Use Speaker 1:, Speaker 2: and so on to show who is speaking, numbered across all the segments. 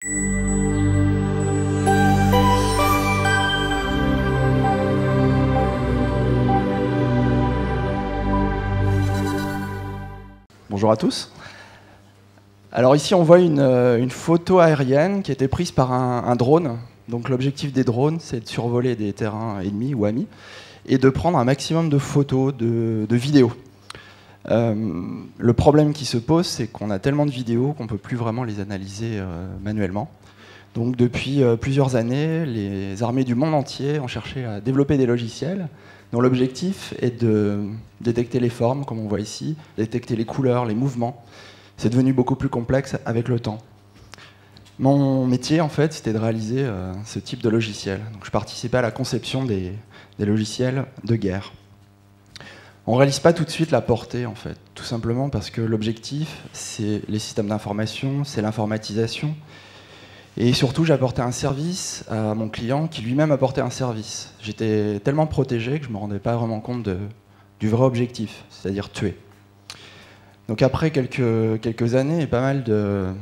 Speaker 1: Bonjour à tous. Alors ici on voit une photo aérienne qui a été prise par un drone. Donc l'objectif des drones, c'est de survoler des terrains ennemis ou amis et de prendre un maximum de photos, de vidéos. Le problème qui se pose, c'est qu'on a tellement de vidéos qu'on ne peut plus vraiment les analyser manuellement. Donc depuis plusieurs années, les armées du monde entier ont cherché à développer des logiciels dont l'objectif est de détecter les formes, comme on voit ici, détecter les couleurs, les mouvements. C'est devenu beaucoup plus complexe avec le temps. Mon métier, en fait, c'était de réaliser ce type de logiciel. Donc, je participais à la conception des logiciels de guerre. On ne réalise pas tout de suite la portée, en fait, tout simplement parce que l'objectif, c'est les systèmes d'information, c'est l'informatisation. Et surtout, j'apportais un service à mon client qui lui-même apportait un service. J'étais tellement protégé que je ne me rendais pas vraiment compte du vrai objectif, c'est-à-dire tuer. Donc après quelques années et pas mal de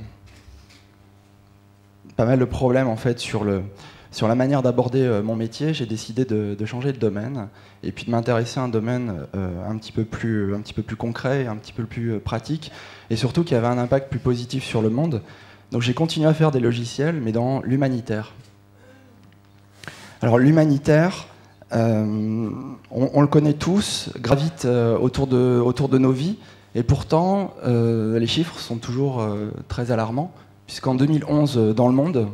Speaker 1: problèmes en fait, sur la manière d'aborder mon métier, j'ai décidé de changer de domaine et puis de m'intéresser à un domaine un petit peu plus concret, un petit peu plus pratique et surtout qui avait un impact plus positif sur le monde. Donc j'ai continué à faire des logiciels, mais dans l'humanitaire. Alors l'humanitaire, on le connaît tous, gravite autour de nos vies, et pourtant les chiffres sont toujours très alarmants, puisqu'en 2011, dans le monde,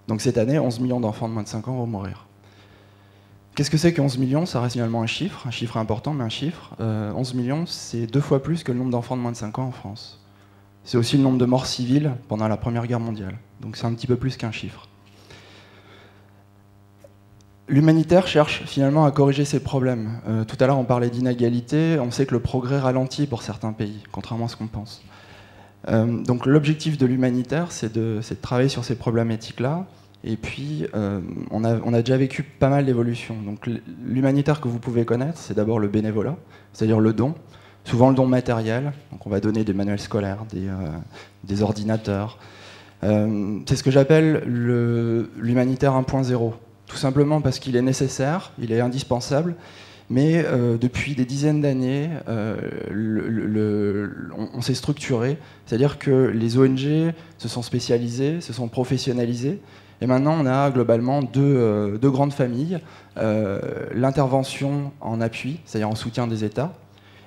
Speaker 1: donc cette année, 11 millions d'enfants de moins de 5 ans vont mourir. Qu'est-ce que c'est que 11 millions? Ça reste finalement un chiffre important, mais un chiffre. 11 millions, c'est 2 fois plus que le nombre d'enfants de moins de 5 ans en France. C'est aussi le nombre de morts civiles pendant la Première Guerre mondiale. Donc c'est un petit peu plus qu'un chiffre. L'humanitaire cherche finalement à corriger ces problèmes. Tout à l'heure, on parlait d'inégalité. On sait que le progrès ralentit pour certains pays, contrairement à ce qu'on pense. Donc l'objectif de l'humanitaire, c'est de travailler sur ces problématiques-là. Et puis, on a déjà vécu pas mal d'évolutions. Donc l'humanitaire que vous pouvez connaître, c'est d'abord le bénévolat, c'est-à-dire le don. Souvent le don matériel, donc on va donner des manuels scolaires, des ordinateurs. C'est ce que j'appelle l'humanitaire 1.0, tout simplement parce qu'il est nécessaire, il est indispensable, mais depuis des dizaines d'années, on s'est structuré, c'est-à-dire que les ONG se sont spécialisées, se sont professionnalisées, et maintenant on a globalement deux grandes familles, l'intervention en appui, c'est-à-dire en soutien des États,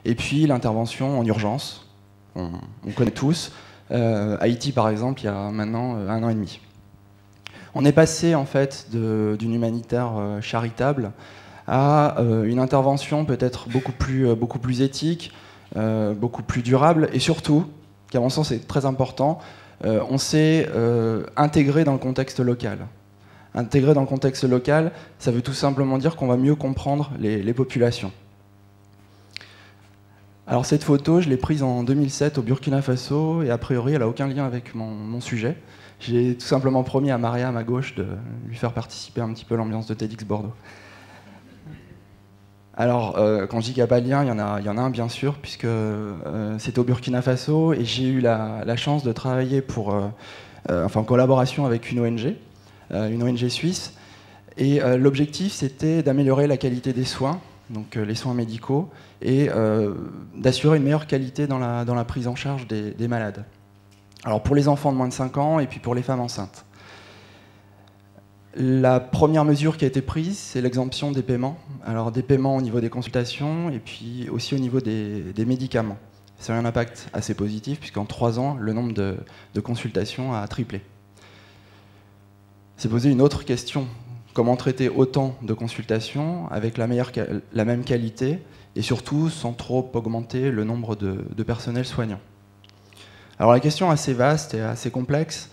Speaker 1: et puis l'intervention en urgence, on connaît tous. Haïti, par exemple, il y a maintenant 1 an et demi. On est passé en fait d'une humanitaire charitable à une intervention peut-être beaucoup plus éthique, beaucoup plus durable, et surtout, qui à mon sens est très important, on s'est intégré dans le contexte local. Intégré dans le contexte local, ça veut tout simplement dire qu'on va mieux comprendre les populations. Alors cette photo, je l'ai prise en 2007 au Burkina Faso et a priori elle n'a aucun lien avec mon sujet. J'ai tout simplement promis à Maria, à ma gauche, de lui faire participer un petit peu à l'ambiance de TEDx Bordeaux. Alors quand je dis qu'il n'y a pas de lien, il y en a un bien sûr, puisque c'était au Burkina Faso et j'ai eu la chance de travailler en collaboration avec une ONG suisse. Et l'objectif c'était d'améliorer la qualité des soins, donc les soins médicaux, et d'assurer une meilleure qualité dans la prise en charge des malades. Alors pour les enfants de moins de 5 ans et puis pour les femmes enceintes. La première mesure qui a été prise, c'est l'exemption des paiements. Alors des paiements au niveau des consultations et puis aussi au niveau des médicaments. Ça a eu un impact assez positif puisqu'en 3 ans, le nombre de consultations a triplé. C'est posé une autre question. Comment traiter autant de consultations avec la même qualité et surtout sans trop augmenter le nombre de personnels soignants. Alors la question est assez vaste et assez complexe.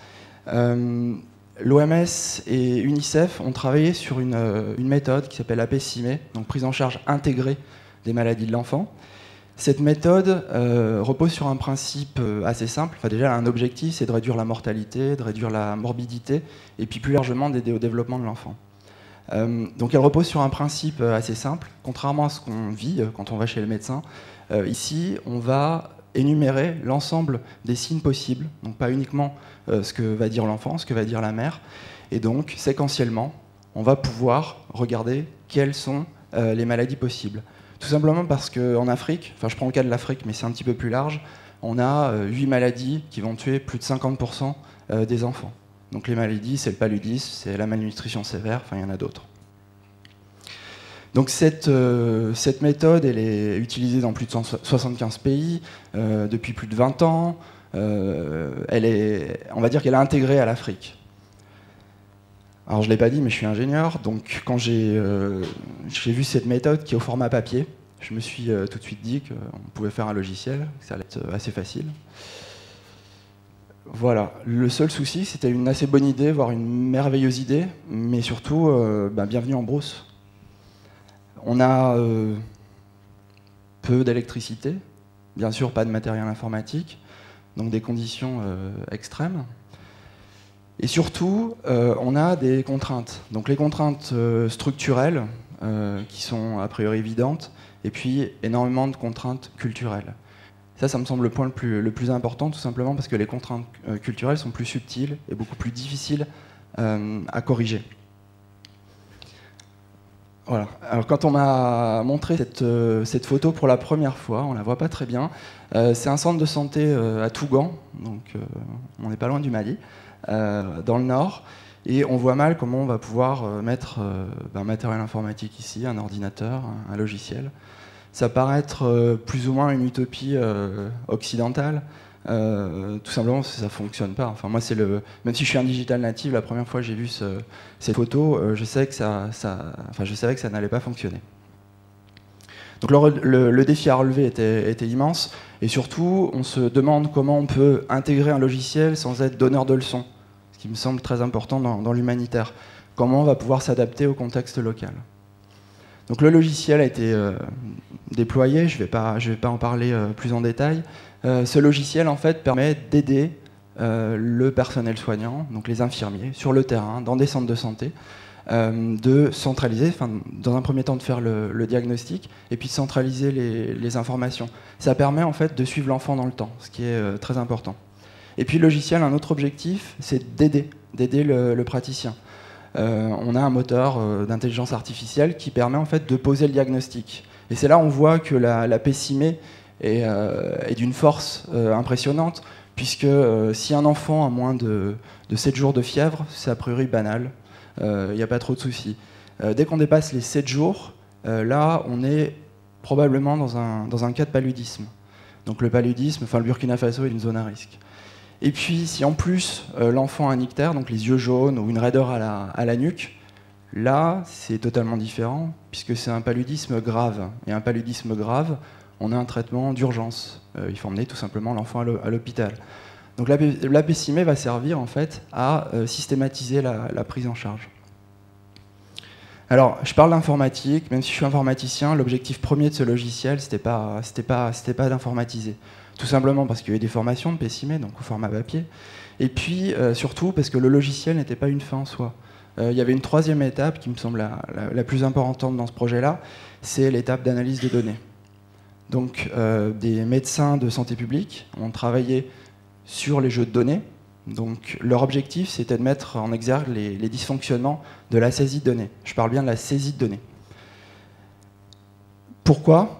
Speaker 1: L'OMS et UNICEF ont travaillé sur une méthode qui s'appelle APCIME, donc prise en charge intégrée des maladies de l'enfant. Cette méthode repose sur un principe assez simple. Enfin, déjà, elle a un objectif, c'est de réduire la mortalité, de réduire la morbidité, et puis plus largement d'aider au développement de l'enfant. Donc elle repose sur un principe assez simple. Contrairement à ce qu'on vit quand on va chez le médecin, ici, on va énumérer l'ensemble des signes possibles, donc pas uniquement ce que va dire l'enfant, ce que va dire la mère, et donc séquentiellement, on va pouvoir regarder quelles sont les maladies possibles. Tout simplement parce qu'en Afrique, enfin je prends le cas de l'Afrique, mais c'est un petit peu plus large, on a 8 maladies qui vont tuer plus de 50% des enfants. Donc les maladies, c'est le paludisme, c'est la malnutrition sévère, enfin il y en a d'autres. Donc cette méthode, elle est utilisée dans plus de 175 pays depuis plus de 20 ans. On va dire qu'elle est intégrée à l'Afrique. Alors je ne l'ai pas dit, mais je suis ingénieur, donc quand j'ai vu cette méthode qui est au format papier, je me suis tout de suite dit qu'on pouvait faire un logiciel, que ça allait être assez facile. Voilà, le seul souci, c'était une assez bonne idée, voire une merveilleuse idée, mais surtout, bienvenue en brousse. On a peu d'électricité, bien sûr pas de matériel informatique, donc des conditions extrêmes. Et surtout, on a des contraintes. Donc les contraintes structurelles, qui sont a priori évidentes, et puis énormément de contraintes culturelles. Ça me semble le point le plus important, tout simplement parce que les contraintes culturelles sont plus subtiles et beaucoup plus difficiles à corriger. Voilà. Alors, quand on m'a montré cette photo pour la première fois, on la voit pas très bien, c'est un centre de santé à Tougan, donc on n'est pas loin du Mali, dans le nord, et on voit mal comment on va pouvoir mettre un matériel informatique ici, un ordinateur, un logiciel. Ça paraît être plus ou moins une utopie occidentale, tout simplement parce que ça ne fonctionne pas. Enfin, moi, même si je suis un digital native, la première fois que j'ai vu cette photo, je savais que ça n'allait pas fonctionner. Donc le défi à relever était immense, et surtout, on se demande comment on peut intégrer un logiciel sans être donneur de leçons, ce qui me semble très important dans l'humanitaire. Comment on va pouvoir s'adapter au contexte local. Donc le logiciel a été déployé, je vais pas en parler plus en détail. Ce logiciel en fait permet d'aider le personnel soignant, donc les infirmiers, sur le terrain, dans des centres de santé, de centraliser, dans un premier temps de faire le diagnostic, et puis de centraliser les informations. Ça permet en fait de suivre l'enfant dans le temps, ce qui est très important. Et puis le logiciel, un autre objectif, c'est d'aider le praticien. On a un moteur d'intelligence artificielle qui permet en fait de poser le diagnostic. Et c'est là où on voit que la PCIME est d'une force impressionnante, puisque si un enfant a moins de 7 jours de fièvre, c'est a priori banal, il n'y a pas trop de soucis. Dès qu'on dépasse les 7 jours, là on est probablement dans un cas de paludisme. Donc le paludisme, le Burkina Faso est une zone à risque. Et puis, si en plus l'enfant a un ictère, donc les yeux jaunes ou une raideur à la nuque, là, c'est totalement différent, puisque c'est un paludisme grave. Et un paludisme grave, on a un traitement d'urgence. Il faut emmener tout simplement l'enfant à l'hôpital. Donc la PCIME va servir en fait à systématiser la prise en charge. Alors, je parle d'informatique, même si je suis informaticien, l'objectif premier de ce logiciel, c'était pas d'informatiser. Tout simplement parce qu'il y avait des formations de PCIME, donc au format papier, et puis surtout parce que le logiciel n'était pas une fin en soi. Il y avait une troisième étape qui me semble la plus importante dans ce projet-là, c'est l'étape d'analyse de données. Donc des médecins de santé publique ont travaillé sur les jeux de données. Donc leur objectif, c'était de mettre en exergue les dysfonctionnements de la saisie de données. Je parle bien de la saisie de données. Pourquoi ?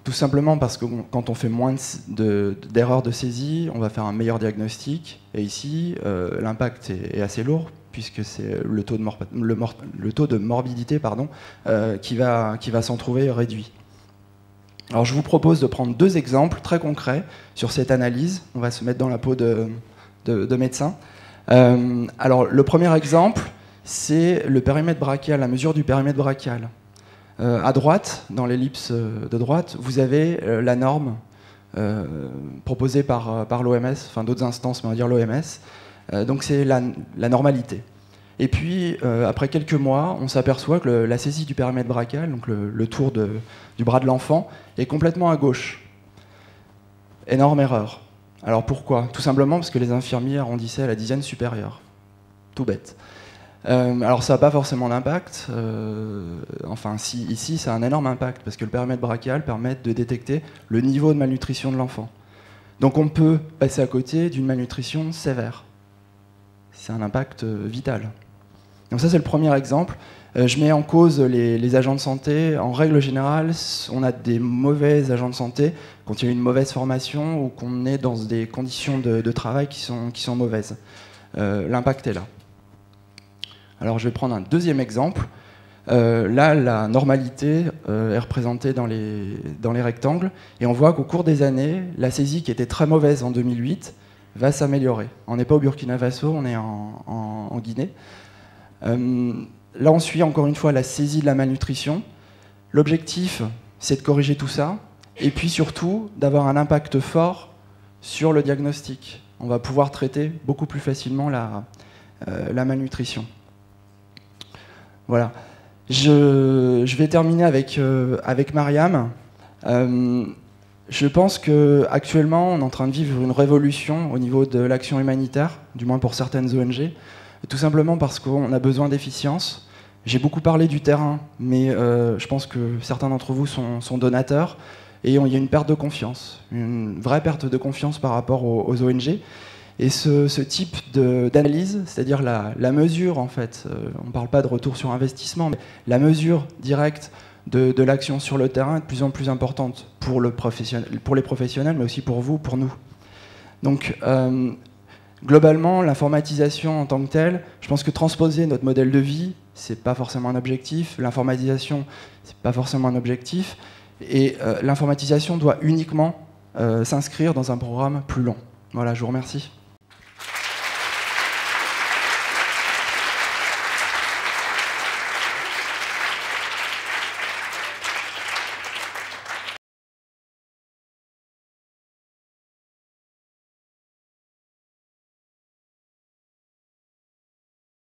Speaker 1: Tout simplement parce que quand on fait moins d'erreurs de saisie, on va faire un meilleur diagnostic. Et ici, l'impact est assez lourd, puisque c'est le taux de morbidité qui va s'en trouver réduit. Alors je vous propose de prendre deux exemples très concrets sur cette analyse. On va se mettre dans la peau de médecin. Alors le premier exemple, c'est le périmètre brachial, la mesure du périmètre brachial. À droite, dans l'ellipse de droite, vous avez la norme proposée par l'OMS, enfin d'autres instances, mais on va dire l'OMS. Donc c'est la normalité. Et puis, après quelques mois, on s'aperçoit que la saisie du périmètre brachial, donc le tour du bras de l'enfant, est complètement à gauche. Énorme erreur. Alors pourquoi? Tout simplement parce que les infirmiers arrondissaient à la dizaine supérieure. Tout bête. Alors ça n'a pas forcément d'impact. Enfin, si, ici, ça a un énorme impact parce que le périmètre brachial permet de détecter le niveau de malnutrition de l'enfant. Donc on peut passer à côté d'une malnutrition sévère. C'est un impact vital. Donc ça, c'est le premier exemple. Je mets en cause les agents de santé. En règle générale, on a des mauvais agents de santé quand il y a une mauvaise formation ou qu'on est dans des conditions de travail qui sont mauvaises. L'impact est là. Alors je vais prendre un deuxième exemple. Là, la normalité est représentée dans les rectangles. Et on voit qu'au cours des années, la saisie qui était très mauvaise en 2008 va s'améliorer. On n'est pas au Burkina Faso, on est en Guinée. Là, on suit encore une fois la saisie de la malnutrition. L'objectif, c'est de corriger tout ça. Et puis surtout, d'avoir un impact fort sur le diagnostic. On va pouvoir traiter beaucoup plus facilement la malnutrition. Voilà. Je vais terminer avec Mariam. Je pense qu'actuellement, on est en train de vivre une révolution au niveau de l'action humanitaire, du moins pour certaines ONG, tout simplement parce qu'on a besoin d'efficience. J'ai beaucoup parlé du terrain, mais je pense que certains d'entre vous sont donateurs, et il y a une perte de confiance, une vraie perte de confiance par rapport aux ONG. Et ce type d'analyse, c'est-à-dire la mesure, en fait, on ne parle pas de retour sur investissement, mais la mesure directe de l'action sur le terrain est de plus en plus importante pour les professionnels, mais aussi pour vous, pour nous. Donc, globalement, l'informatisation en tant que telle, je pense que transposer notre modèle de vie, c'est pas forcément un objectif. L'informatisation, c'est pas forcément un objectif. Et l'informatisation doit uniquement s'inscrire dans un programme plus long. Voilà, je vous remercie.